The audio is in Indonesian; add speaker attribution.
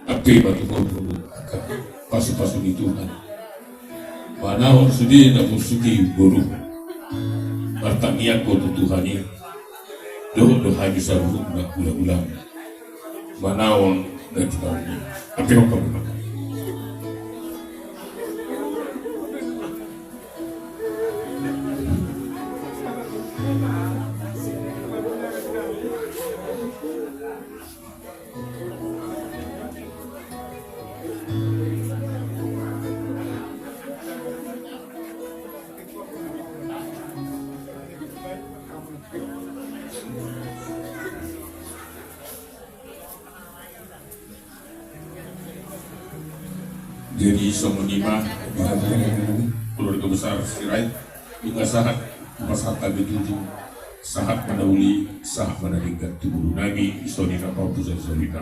Speaker 1: api batu kodoh pasu-pasu di Tuhan manaon sudi na musuki guru martaniak ko Tuhan ini doh habis sabuk na ulang-ulang manaon na Tuhan ini api ko kamu jadi semenima keluarga besar Sirait juga sahat pas harta begitu sahat mendauli sahat meningkat tubuh Nabi Isoni Napau Pusat Solina